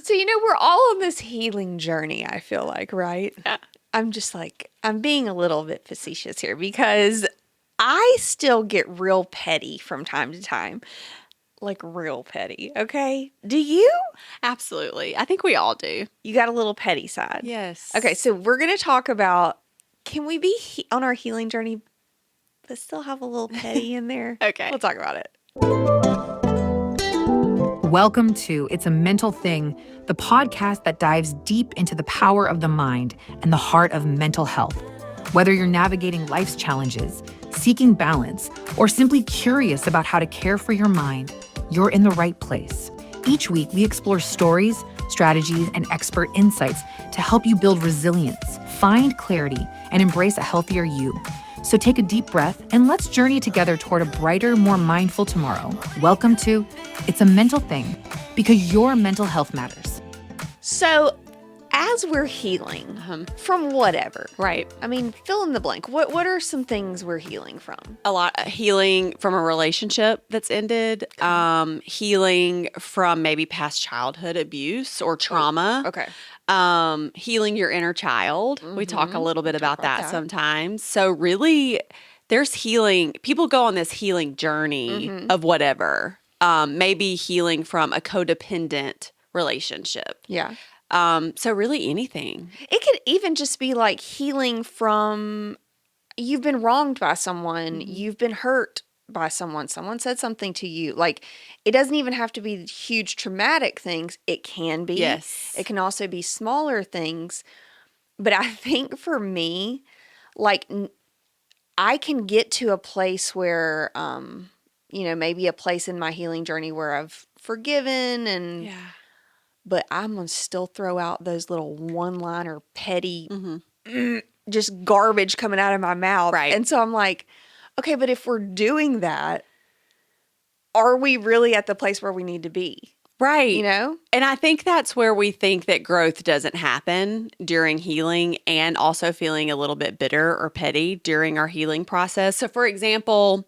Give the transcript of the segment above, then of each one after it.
So, we're all on this healing journey, I feel like, right? Yeah. I'm being a little bit facetious here because I still get real petty from time to time. Like real petty, okay? Do you? Absolutely. I think we all do. You got a little petty side. Yes. Okay, so we're going to talk about, can we be on our healing journey but still have a little petty in there? Okay. We'll talk about it. Welcome to It's a Mental Thing, the podcast that dives deep into the power of the mind and the heart of mental health. Whether you're navigating life's challenges, seeking balance, or simply curious about how to care for your mind, you're in the right place. Each week, we explore stories, strategies, and expert insights to help you build resilience, find clarity, and embrace a healthier you. So take a deep breath and let's journey together toward a brighter, more mindful tomorrow. Welcome to It's a Mental Thing, because your mental health matters. So, as we're healing from whatever, Right. I mean, fill in the blank. What are some things we're healing from? A lot of healing from a relationship that's ended, healing from maybe past childhood abuse or trauma. Okay. Healing your inner child. We talk a little bit about that that. sometimes. So really, there's healing. People go on this healing journey of whatever. Maybe healing from a codependent relationship. Yeah. So really anything. It could even just be like healing from you've been wronged by someone, you've been hurt by someone said something to you. Like, it doesn't even have to be huge traumatic things. It can be. Yes. It can also be smaller things. But I think for me, like, I can get to a place where, maybe a place in my healing journey where I've forgiven and but I'm going to still throw out those little one-liner petty, just garbage coming out of my mouth. Right. And so I'm like, okay, but if we're doing that, are we really at the place where we need to be? Right. You know? And I think that's where we think that growth doesn't happen during healing, and also feeling a little bit bitter or petty during our healing process. So, for example,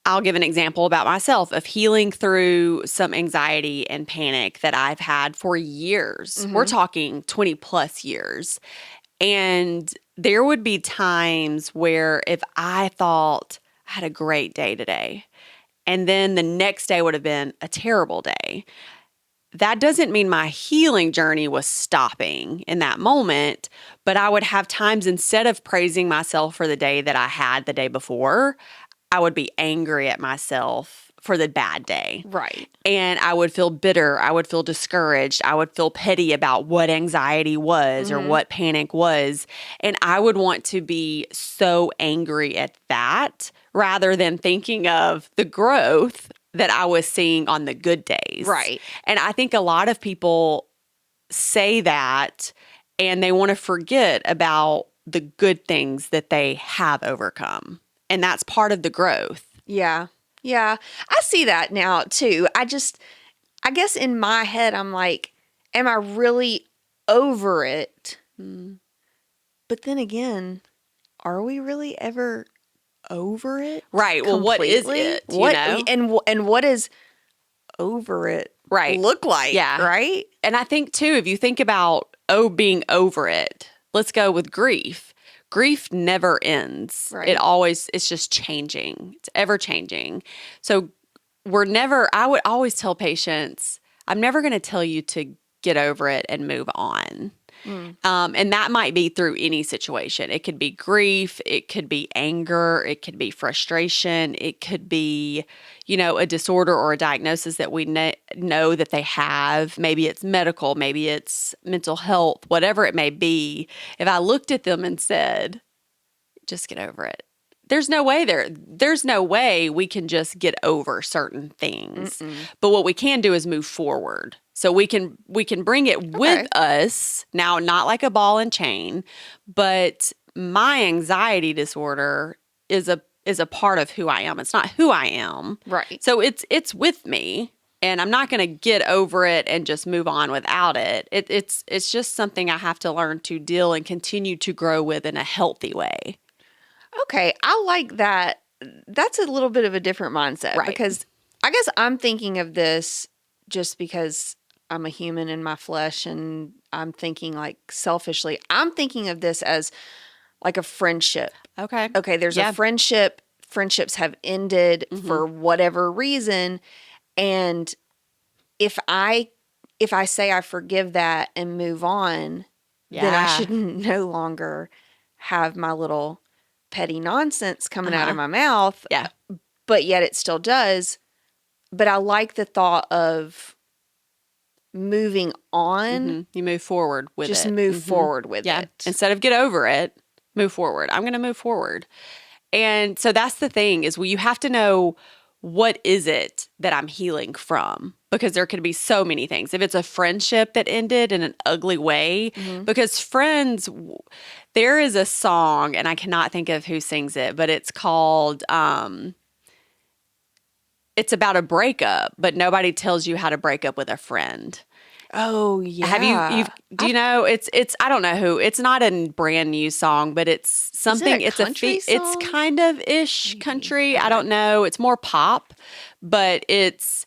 I'll give an example about myself of healing through some anxiety and panic that I've had for years. We're talking 20 plus years. And there would be times where if I thought I had a great day today, and then the next day would have been a terrible day, that doesn't mean my healing journey was stopping in that moment, but I would have times, instead of praising myself for the day that I had the day before, I would be angry at myself for the bad day. Right. And I would feel bitter. I would feel discouraged. I would feel petty about what anxiety was or what panic was. And I would want to be so angry at that rather than thinking of the growth that I was seeing on the good days. Right. And I think a lot of people say that and they want to forget about the good things that they have overcome. And that's part of the growth. Yeah. Yeah. I see that now too. I guess in my head, I'm like, am I really over it? But then again, are we really ever over it? Right. Well, what is completely? it? And what does over it Right. look like? Yeah. Right? And I think too, if you think about being over it, let's go with grief. Grief never ends. Right. It's just changing. It's ever changing. So I would always tell patients, I'm never going to tell you to get over it and move on. And that might be through any situation. It could be grief. It could be anger. It could be frustration. It could be, a disorder or a diagnosis that we know that they have. Maybe it's medical. Maybe it's mental health, whatever it may be. If I looked at them and said, just get over it. There's no way we can just get over certain things. But what we can do is move forward. So we can bring it with us now, not like a ball and chain, but my anxiety disorder is a part of who I am. It's not who I am. Right. So it's with me, and I'm not going to get over it and just move on without it. It's just something I have to learn to deal and continue to grow with in a healthy way. Okay. I like that. That's a little bit of a different mindset. Right. Because I guess I'm thinking of this just because I'm a human in my flesh and I'm thinking like selfishly. I'm thinking of this as like a friendship. Okay. Okay, there's a friendship. Friendships have ended for whatever reason, and if I say I forgive that and move on, then I should no longer have my little petty nonsense coming out of my mouth. Yeah. But yet it still does. But I like the thought of moving on. You move forward with it. Just move forward with it. Instead of get over it, move forward. I'm going to move forward. And so that's the thing is you have to know, what is it that I'm healing from? Because there could be so many things. If it's a friendship that ended in an ugly way, because friends, there is a song, and I cannot think of who sings it, but it's called, it's about a breakup, but nobody tells you how to break up with a friend. Oh yeah. Have do you know it's I don't know who. It's not a brand new song, but it's something. Is it a country song? It's kind of ish country. I don't know. It's more pop, but it's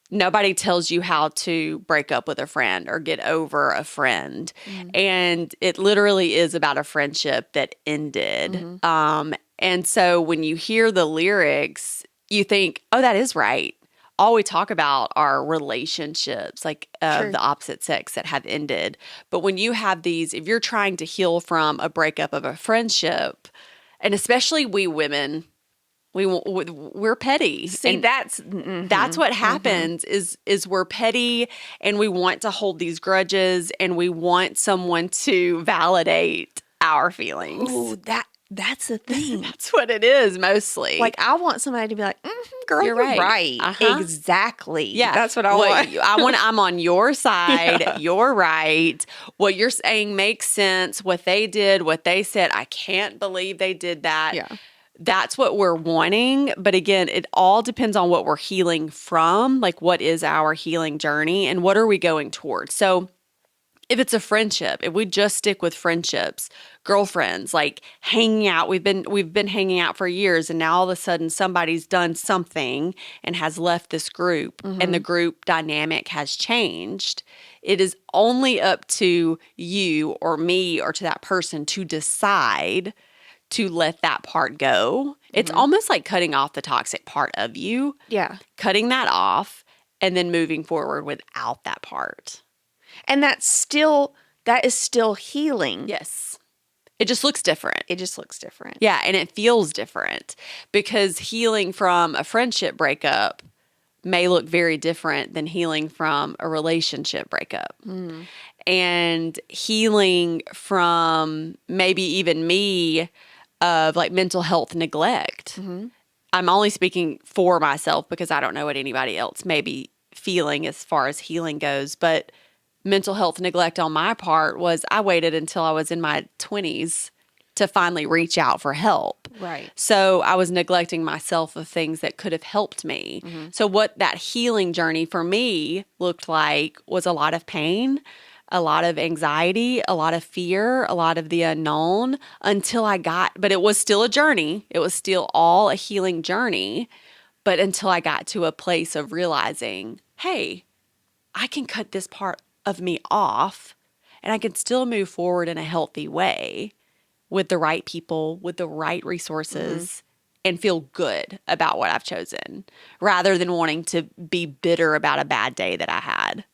nobody tells you how to break up with a friend or get over a friend. And it literally is about a friendship that ended. And so when you hear the lyrics, you think, oh, that is right. All we talk about are relationships, like the opposite sex that have ended. But when you have these, if you're trying to heal from a breakup of a friendship, and especially we women, we're petty. See, and that's what happens is we're petty, and we want to hold these grudges, and we want someone to validate our feelings. Oh, that's the thing. That's what it is mostly. Like, I want somebody to be like, girl, you're right. Exactly. Yeah. That's what I want. I'm on your side. Yeah. You're right. What you're saying makes sense. What they did, what they said, I can't believe they did that. Yeah. That's what we're wanting. But again, it all depends on what we're healing from. Like, what is our healing journey and what are we going towards? So if it's a friendship, if we just stick with friendships, girlfriends, like hanging out, we've been hanging out for years, and now all of a sudden somebody's done something and has left this group, and the group dynamic has changed. It is only up to you or me or to that person to decide to let that part go. It's almost like cutting off the toxic part of you. Yeah. Cutting that off and then moving forward without that part. And that is still healing. Yes. It just looks different. It just looks different. Yeah, and it feels different because healing from a friendship breakup may look very different than healing from a relationship breakup. And healing from maybe even me of like mental health neglect. I'm only speaking for myself because I don't know what anybody else may be feeling as far as healing goes, but mental health neglect on my part was I waited until I was in my 20s to finally reach out for help. Right. So I was neglecting myself of things that could have helped me. So what that healing journey for me looked like was a lot of pain, a lot of anxiety, a lot of fear, a lot of the unknown but it was still a journey. It was still all a healing journey. But until I got to a place of realizing, hey, I can cut this part of me off and I can still move forward in a healthy way with the right people, with the right resources, and feel good about what I've chosen rather than wanting to be bitter about a bad day that I had.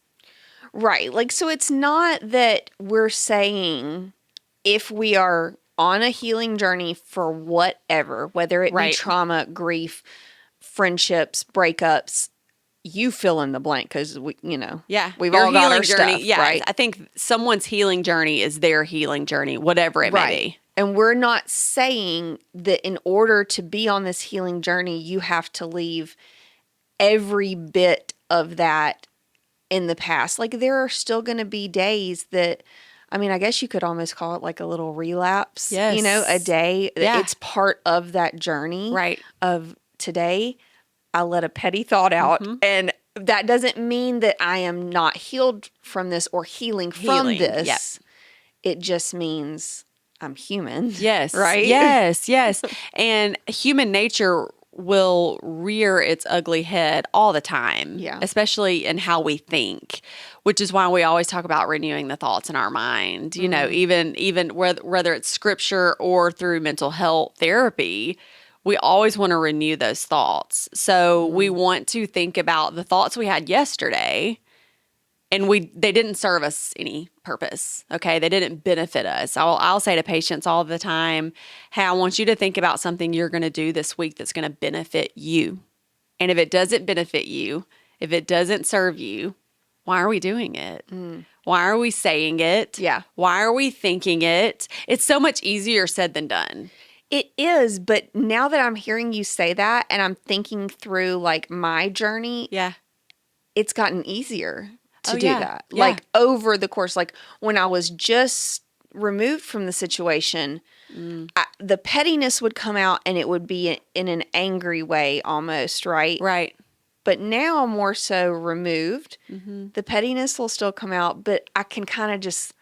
Right. Like, so it's not that we're saying if we are on a healing journey for whatever, whether it be trauma, grief, friendships, breakups, you fill in the blank because we've Your all got our healing journey. stuff, Yeah, right? I think someone's healing journey is their healing journey, whatever it may be. And we're not saying that in order to be on this healing journey, you have to leave every bit of that in the past. Like, there are still going to be days that, I mean, I guess you could almost call it like a little relapse. Yes. You know, a day. Yeah. It's part of that journey. Right. Of today, I let a petty thought out. And that doesn't mean that I am not healed from this or healing from this. Yep. It just means I'm human. Yes. Right? Yes. And human nature will rear its ugly head all the time, Yeah. especially in how we think, which is why we always talk about renewing the thoughts in our mind. You know, even whether it's scripture or through mental health therapy, we always want to renew those thoughts. So we want to think about the thoughts we had yesterday, and they didn't serve us any purpose. Okay, they didn't benefit us. I'll say to patients all the time, "Hey, I want you to think about something you're going to do this week that's going to benefit you. And if it doesn't benefit you, if it doesn't serve you, why are we doing it? Why are we saying it? Yeah. Why are we thinking it?" It's so much easier said than done. It is, but now that I'm hearing you say that and I'm thinking through like my journey, Yeah. it's gotten easier to Oh, do yeah. that. Yeah. Like over the course, like when I was just removed from the situation, the pettiness would come out and it would be in an angry way almost, right? Right. But now I'm more so removed. The pettiness will still come out, but I can kind of just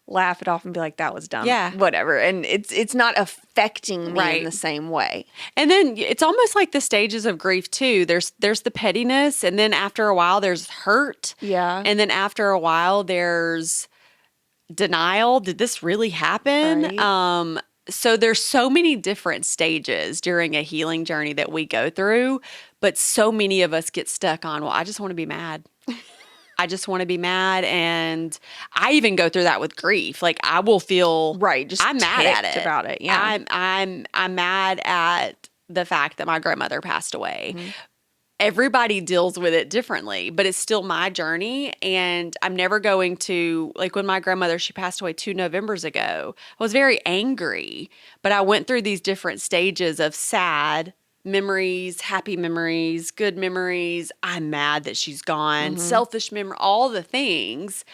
laugh it off and be like, that was dumb. Yeah. Whatever. And it's not affecting me Right. in the same way. And then it's almost like the stages of grief too. There's the pettiness, and then after a while there's hurt. Yeah. And then after a while there's denial. Did this really happen? Right. So there's so many different stages during a healing journey that we go through, but so many of us get stuck on, well, I just want to be mad. I just want to be mad. And I even go through that with grief. Like I will feel Right, just I'm mad at ticked it. about it, yeah. I'm mad at the fact that my grandmother passed away. Everybody deals with it differently, but it's still my journey. And I'm never going to, like when my grandmother, she passed away 2 Novembers ago, I was very angry, but I went through these different stages of sad memories, happy memories, good memories. I'm mad that she's gone, selfish memory, all the things.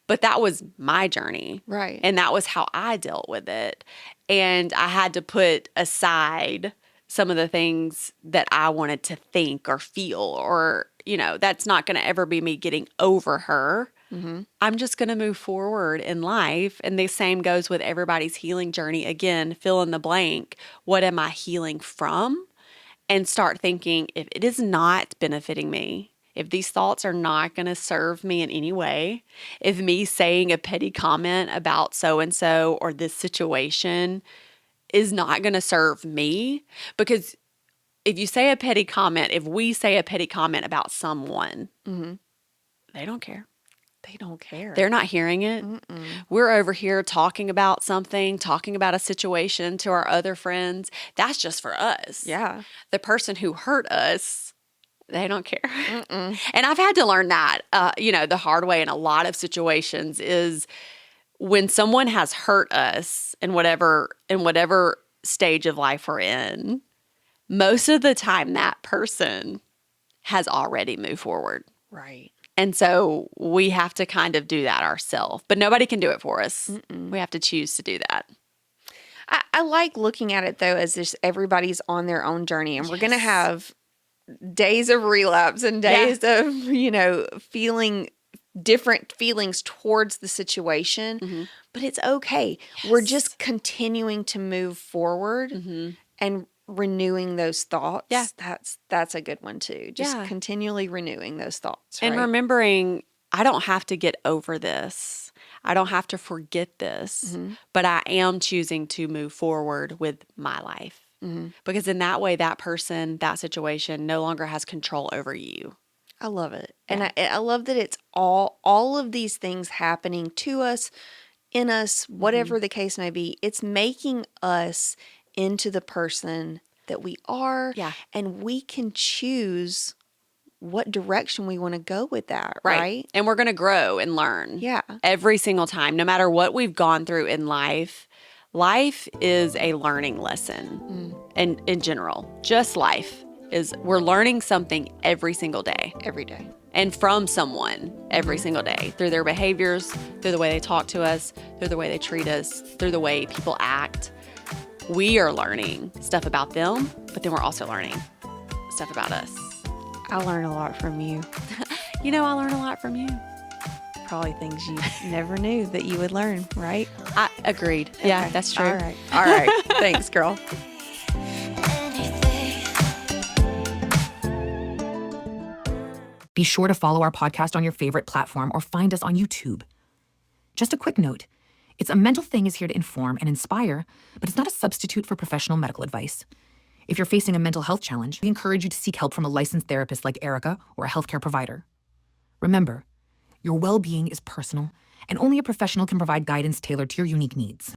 But that was my journey. Right. And that was how I dealt with it. And I had to put aside some of the things that I wanted to think or feel, or, you know, that's not going to ever be me getting over her. I'm just going to move forward in life. And the same goes with everybody's healing journey. Again, fill in the blank. What am I healing from? And start thinking, if it is not benefiting me, if these thoughts are not going to serve me in any way, if me saying a petty comment about so-and-so or this situation is not going to serve me, because if you say a petty comment, if we say a petty comment about someone, they don't care. They don't care. They're not hearing it. We're over here talking about something, talking about a situation to our other friends. That's just for us. Yeah. The person who hurt us, they don't care. And I've had to learn that, the hard way in a lot of situations is when someone has hurt us in whatever stage of life we're in, most of the time that person has already moved forward. Right. And so we have to kind of do that ourselves, but nobody can do it for us. We have to choose to do that. I like looking at it though as just everybody's on their own journey, and we're going to have days of relapse and days of, feeling different feelings towards the situation, but it's okay. We're just continuing to move forward and renewing those thoughts. Yeah. That's a good one too. Just Yeah. continually renewing those thoughts. And right? remembering, I don't have to get over this. I don't have to forget this, but I am choosing to move forward with my life. Because in that way, that person, that situation no longer has control over you. I love it. And I love that it's all of these things happening to us, in us, whatever the case may be. It's making us into the person that we are. Yeah. And we can choose what direction we want to go with that, right? And we're going to grow and learn. Yeah. Every single time, no matter what we've gone through in life, life is a learning lesson. And in general, just life is, we're learning something every single day. Every day. And from someone every single day, through their behaviors, through the way they talk to us, through the way they treat us, through the way people act. We are learning stuff about them, but then we're also learning stuff about us. I learn a lot from you. I learn a lot from you. Probably things you never knew that you would learn, right? I agreed. Yeah, Okay. that's true. All right. Thanks, girl. Anything Be sure to follow our podcast on your favorite platform or find us on YouTube. Just a quick note. It's a Mental Thing is here to inform and inspire, but it's not a substitute for professional medical advice. If you're facing a mental health challenge, we encourage you to seek help from a licensed therapist like Erica or a healthcare provider. Remember, your well-being is personal, and only a professional can provide guidance tailored to your unique needs.